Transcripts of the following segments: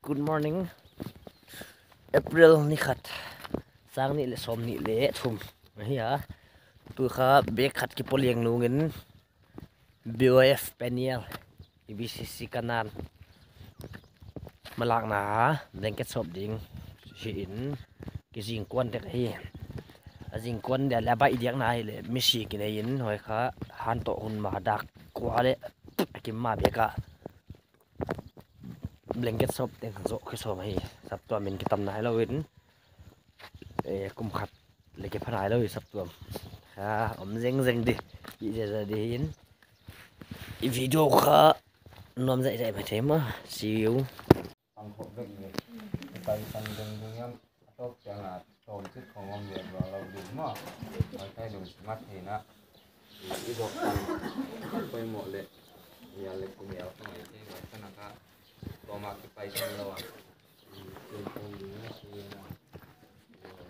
Good morning April ni khat sang ni le som ni le thum hi ha tu kha be khat ki poliang lungin BOF Peniel IBCC kanan malak na blanket shop ding si in ki jing kwan te hi ajing kwan de la ba idiak na hi le misi ki nei in hoi kha han to hun ma dak kwa le ki ma be ka blanket shop ten zo khi so mai sap to min ki tam nai lo win kum khat le ke phanai lo sap to ha om jeng jeng di je je di in i video kha nom dai dai ma thema see you ang ko vek ni kai san deng deng yam tok chang a tom chit khong om ye lo du ma mai kai du smart ni na i dok kan koi mo le ya le ku ya ko mai ke mai kana ka to ma ki pai san lo a ku ko ni na si na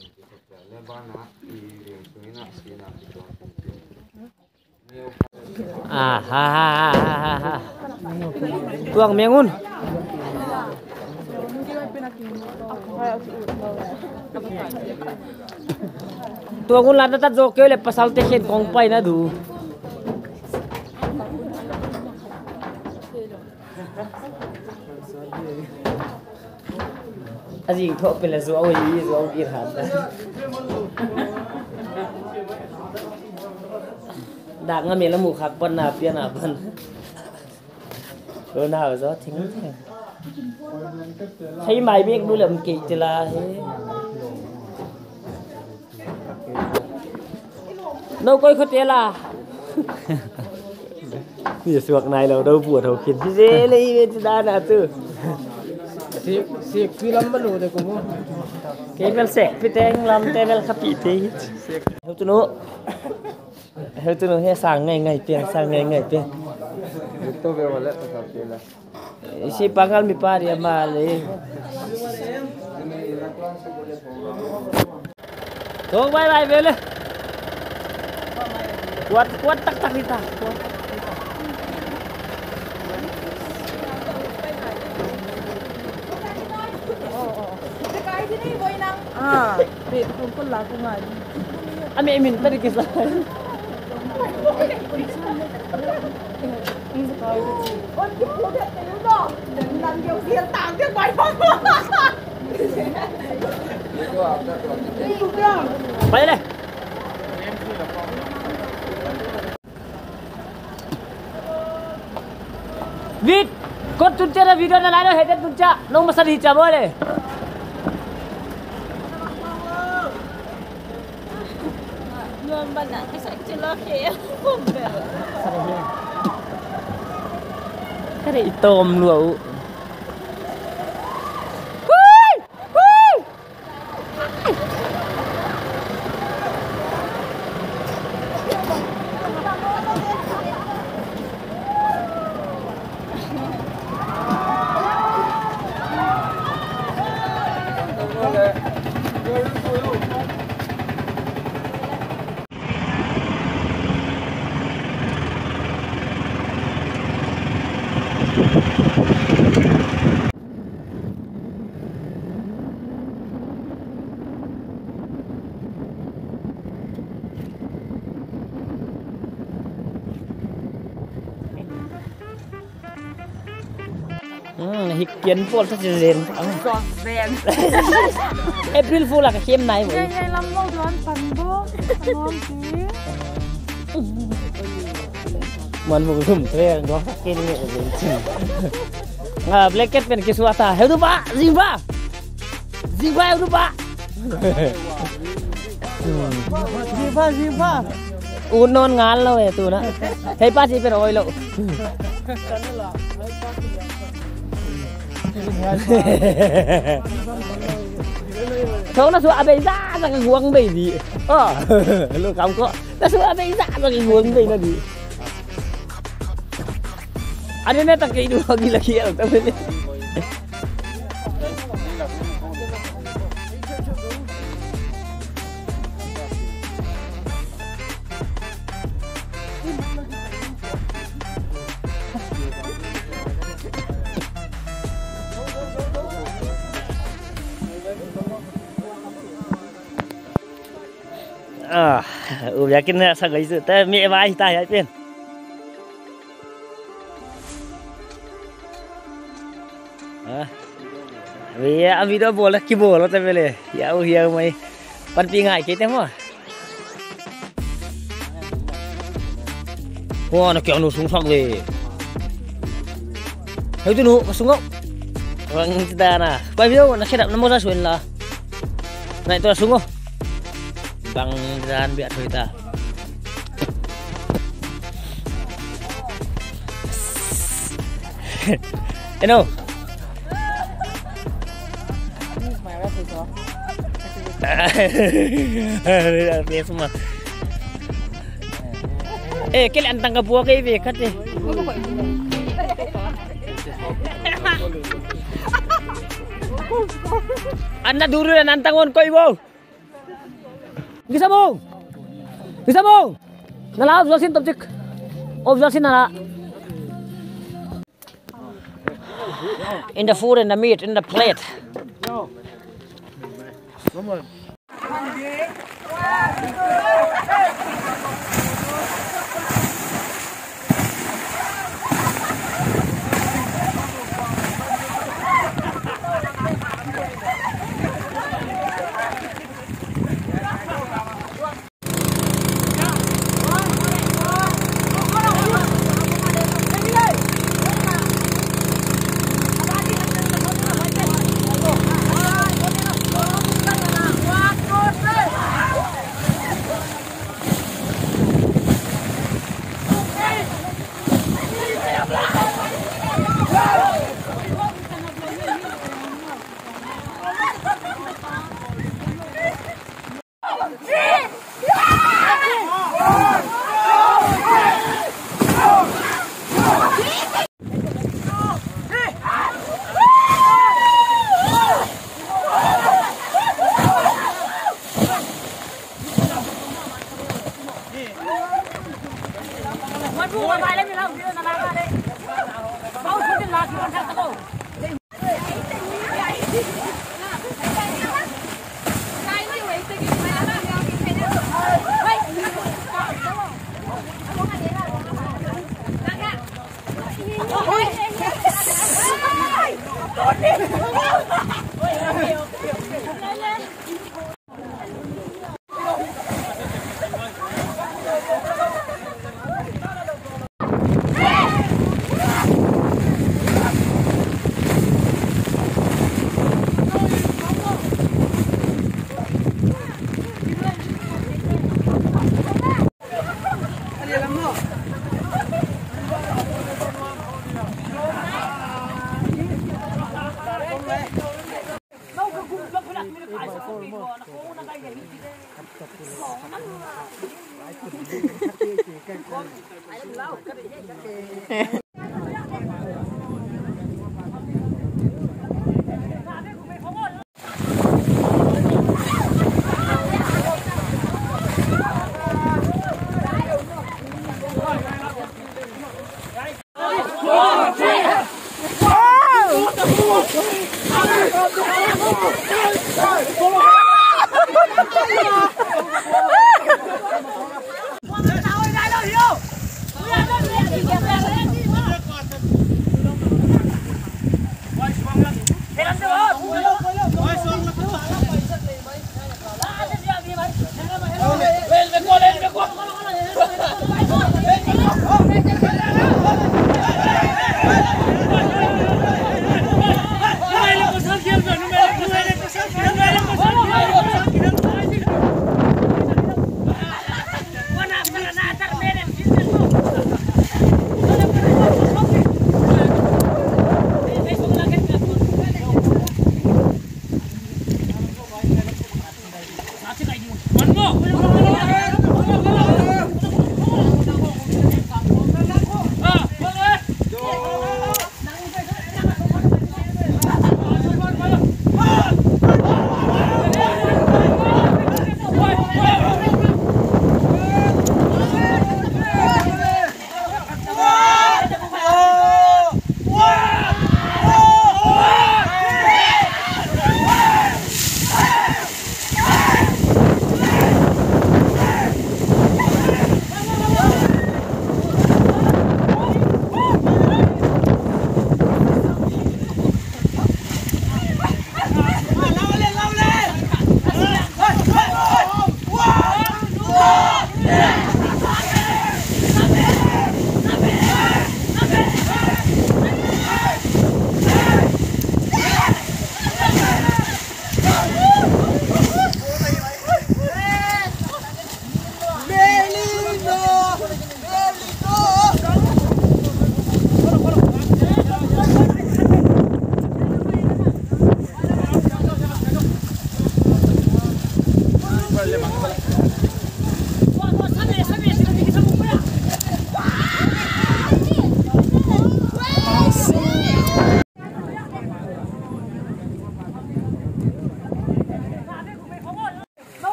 ki ko le ba na i ring su na si na ki to ha tuang mengun tuangun lada tat zo ke le pasal te khen kong pai na du ajing tho pe la zo au yi zo ki han đạc ngâm miệng là mù khạc bần nào piên nào bần rồi nào gió thính thế thấy mày biết đuôi lầm kỳ thì là đâu coi khó té là bây giờ này là đâu buồn thầu khiến chứ dễ lấy bên đa là từ siek phi lam balu de ko cái vel sek phi teng lam te vel khapi te hiểu tu nó hiểu tu nó he sang ngày tiền sang ngày tiền to ve wala ta ka pela si pangal mi pa dia male thôi bye bye về lên quát tak đi ta Wait, kung la ko nga. Ami minta di kisah. Bay đây. Vít, con tunca ra video na lalo head tunca, nung masa di chamo le. Ngon ba na kasi chilo kaya kumber. Cái này tôm luôn. Hikian Fool rất là rền. Còn rèn. April Fool là cái kiếm này vậy. Đây lắm lâu đoán phần bố. Ngon chứ. Mình một cái thuê đó cái này là blanket bên cái suata. Hiểu được ba? Zimba hiểu được ba? Zimba. Unon ngal lo ya tu na. Hey pa si pero oil lo. Thôi nó xóa bề ra cái guông bề gì lúc không có nó xóa bề ra cái guông bề là gì anh ấy ta cái đùa gila kia ở trong đây yakin na sa guys ta mi vai ta ya pen vì video bồ là ki bồ lo ta vele ya u hiya mai pan pi ngai ke te mo nó kéo nó xuống phẳng về thấy tôi nụ xuống không vâng ta nè quay video nó sẽ đập nó mua ra xuống là này tôi là xuống không bằng gian bịa thôi ta Eno Ini semua. Kali antang ke buah ke kat ni. Anda dulu dan antang on kau ibu. Bisa bung. Bisa bung. Nala observation topik. Observation nala. In the food and the meat in the plate. Come on.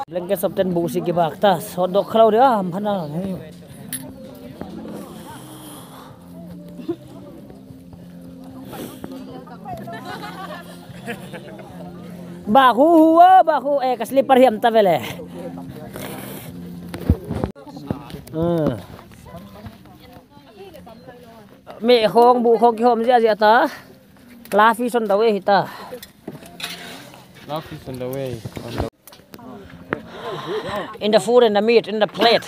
Blanket sabten busi ke bakta sodok kalau dia ampana bahu kasli parhiam tavele mi khong bu khong ki hom zia ta lafi son dawe hita Life is on the way. in the food and the meat in the plate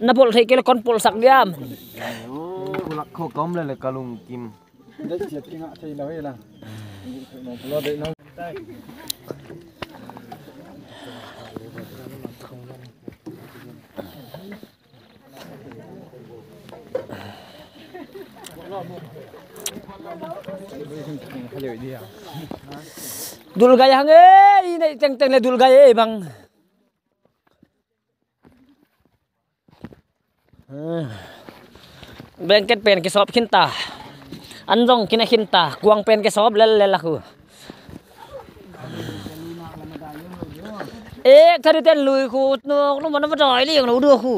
napol thei ke kon pol sak diam Kulak kho kom le kalung kim. dul gaya hang ei nei teng teng le dul gaya ei bang blanket pen ke sop kinta anjong kina kinta kuang pen ke sop lel laku thari ten lui khu noมันบ่ดอยli nó đưa khu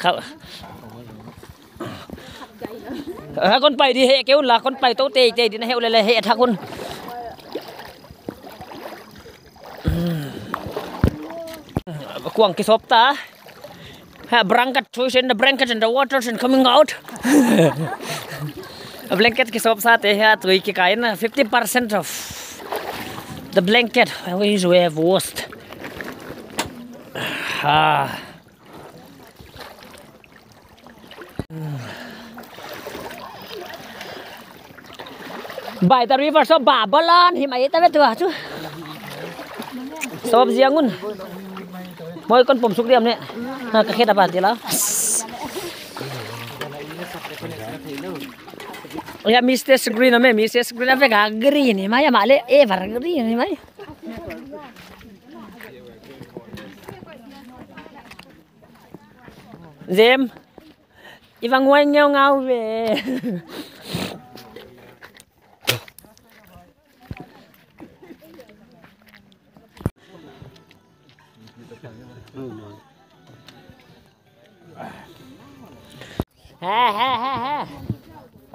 เข้าcon bay đi hệ kéo là con bay tố tê tê đi nó heo lên hệ thằng con quăng cái shop ta ha blanket choice in the blanket and the water and coming out a blanket cái shop sa te ha tui cái na 50% of the blanket we have washed by the river so Babylon hi mai ta ve tua chu sob jiangun moi con pom suk diam ne ka khet apa ti la ya Mr. Green ame Mr. Green ave ga green hi mai ma le ever green hi mai Jem Iwang ngoan ngau về ha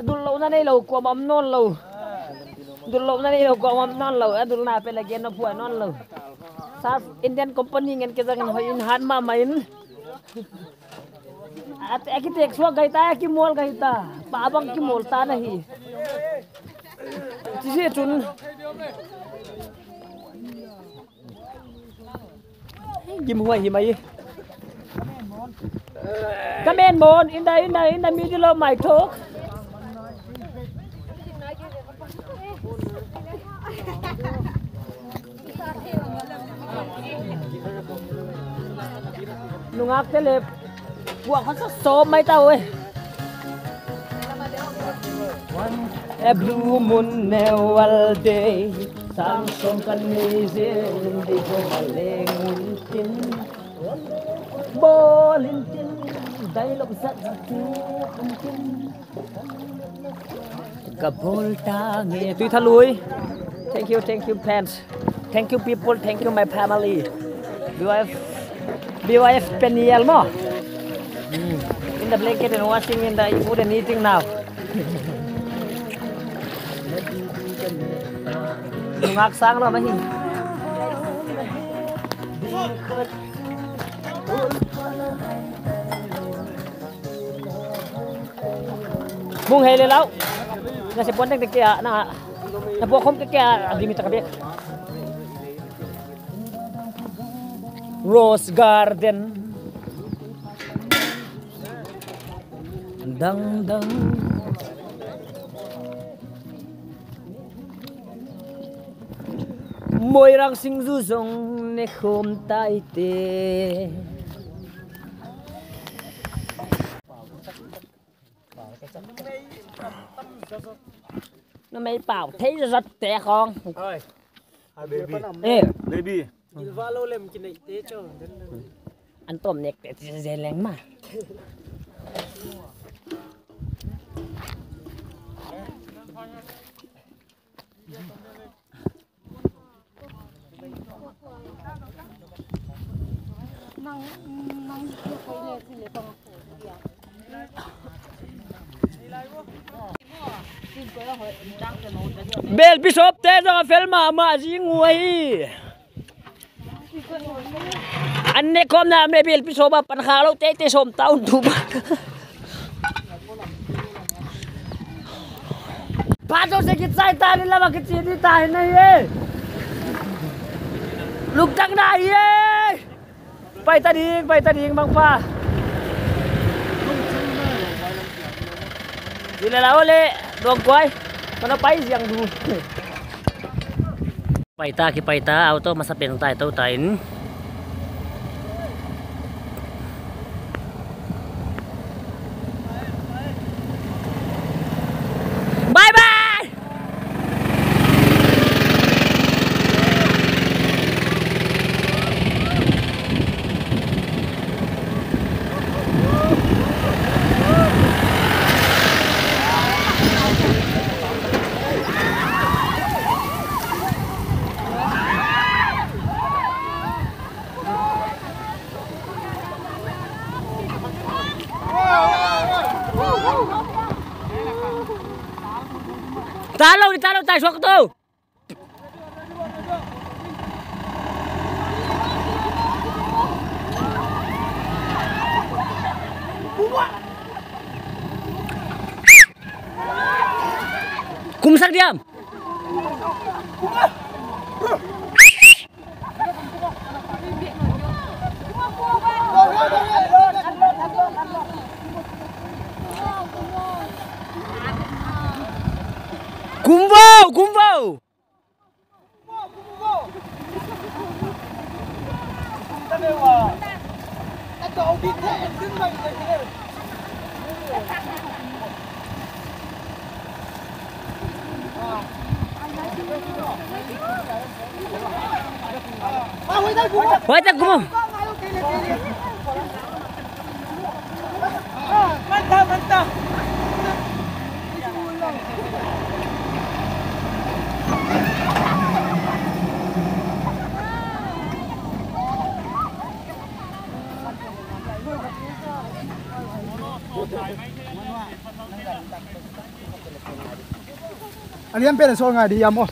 dul lo na nei lo kwa mom non lo dul lo na nei lo kwa mom non lo dul na pe la gen na puan non lo sa Indian company ngen ke jang ho in han ma main at ekitek so gaita ki mol gaita babang ki mol ta nahi chisi chun kim huai hi mai Kamen mon in the middle of my talk. Nungak tele buat kau so mai tau A blue moon all day, sang song kan ni zin di ko malengun tin. Bolintin dialog sa titin Gabol tangi Tuy tha lui Thank you fans Thank you people Thank you my family BYF Peniel mo In the blanket and washing in the food and eating now Ngak sang lo mấy hình Mung hay lelaw nga si Punteng kaya na po kom kaya limit ka biyak Rose Garden dang dang Môi răng sinh du dòng nè khôm tai tê Nó mấy bảo thấy rất tệ con Ơi, baby. Ê Baby. Ilvalo lem kinai te cho. Ăn tôm nè tệ dễ lén mà Bel Bishop te ra filma ma ji ngui Anh này con nào mẹ Bel Bishop ba pan kha lo te som tao tu ba Ba cho se kit sai ta ni la ba kit ni ta nei e Lục trăng này e Bay ta điên băng pha Đi là đâu lệ Đường quay Mà nó bay riêng đủ Bay ta auto masa penong tayo tau tayo Bye bye Talo tayo suwak to. Kumsak diam. Kumvo. Hoy ta kumvo. Mantap. Anh em bên so ngày đi em ô.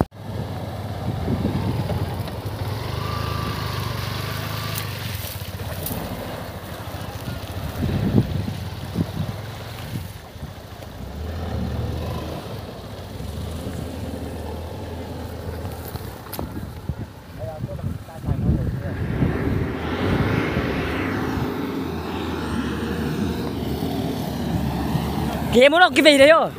Game nó cái gì đấy rồi?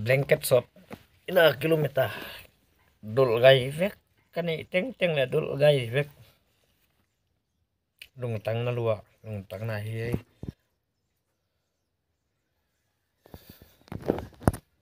blanket sop ina kilometer dul gai vek kani teng le dul gai vek lung tang na lua lung tang na hi